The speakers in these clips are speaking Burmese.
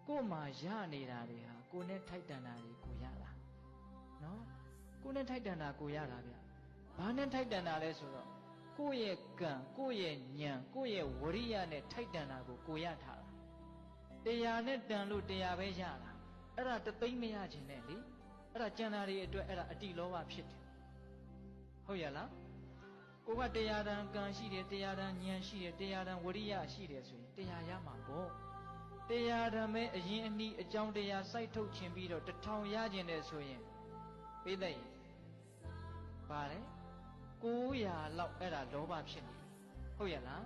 ကို့မှာရနေတာတွေဟာကိုနဲ့ထိုက်တန်တာတွေကိုရတာနော်ကိုနဲ့ထိုက်တန်တာကိုရတာဗျဘာနဲ့ထိုက်တန်တာလဲဆိုတော့ကိုယ့်ရဲ့ကံကိုယ့်ရဲ့ဉာဏ်ကိုယ့်ရဲ့ဝရိယနဲ့ထိုက်တန်တာကိုရထားတာတရားနဲ့တန်လို့တရားပဲရတာအဲ့ဒါတသိမ့်မရခြင်းနဲ့လေအဲ့ဒါကျန်တာတွေအတွက်အဲ့ဒါအတိလောဘဖြစ်တယ်ဟုတ်ရလားကိုကတရားတန်ကံရှိတယ်တရားတန်ဉာဏ်ရှိတယ်တရားတန်ဝရိယရှိတယ်ဆိုရင်တရားရမှာပေါ့တရားဓမ္မအရင်အနည်းအကြောင်းတရားစိုက်ထုတ်ခြင်းပြီးတော့1000ရခြင်းတယ်ဆိုရင်ပြီးတဲ့ရင်ပါလေ900လောက်အဲ့ဒါလောဘဖြစ်နေပြီဟုတ်ရလား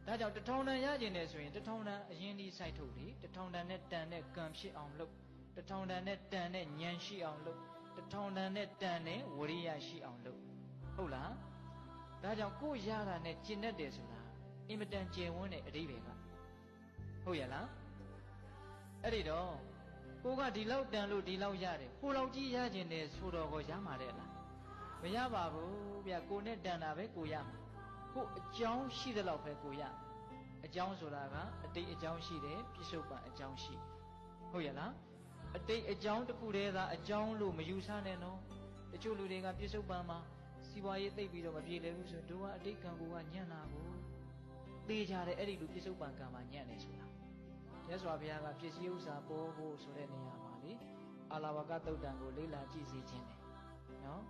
ဒါကြောင့်1000တန်ရခြင်းတယ်ဆိုရင်1000တန်အရင်ဒီစိုက်ထုတ်လေ1000တန်နဲ့တန်တဲ့ကံဖြစ်အောင်လုပ်1000တန်နဲ့တန်တဲ့ဉာဏ်ရှိအောင်လုပ်1000တန်နဲ့တန်တဲ့ဝရိယရှိအောင်လုပ်ဟုတ်လားဒါကြောင့်ကိုယ်ရတာနဲ့ကျင့်တတ်တယ်ဆိုတာအင်မတန်ကျယ်ဝန်းတဲ့အဓိပ္ပာယ်ကဟုတ်ရလားအဲ့ဒီတော့ကိုကဒီလောက်တန်လို့ဒီလောက်ရတယ်ကိုလောက်ကြီးရခြင်းတယ်ဆိုတော့ကိုရမှာတဲ့လားမရပါဘူးဗျကိုနဲ့တန်တာပဲကိုရမှာကိုအကြောင်းရှိတဲ့လောက်ပဲကိုရအကြောင်းဆိုတာကအတိတ်အကြောင်းရှိတယ်ပြစ္ဆုတ်ပံအကြောင်းရှိဟုတ်ရလားအတိတ်အကြောင်းတစ်ခုတည်းသာအကြောင်းလို့မယူဆနဲ့နော်တချို့လူတွေကပြစ္ဆုတ်ပံမှာစီးပွားရေးသိပ်ပြီးတော့မပြေလည်ဘူးဆိုတော့ကအတိတ်ကံကညံ့တာကိုသိကြတယ်အဲ့ဒီလူပြစ္ဆုတ်ပံကံမှာညံ့နေဆိုတာမြတ်စွာဘုရားကပစ္စည်းဥစ္စာပေါ်ဖို့ဆိုတဲ့နေရာမှာလေအာလဝကသုတ်တံကိုလေ့လာကြည့်စေခြင်းတယ်နော်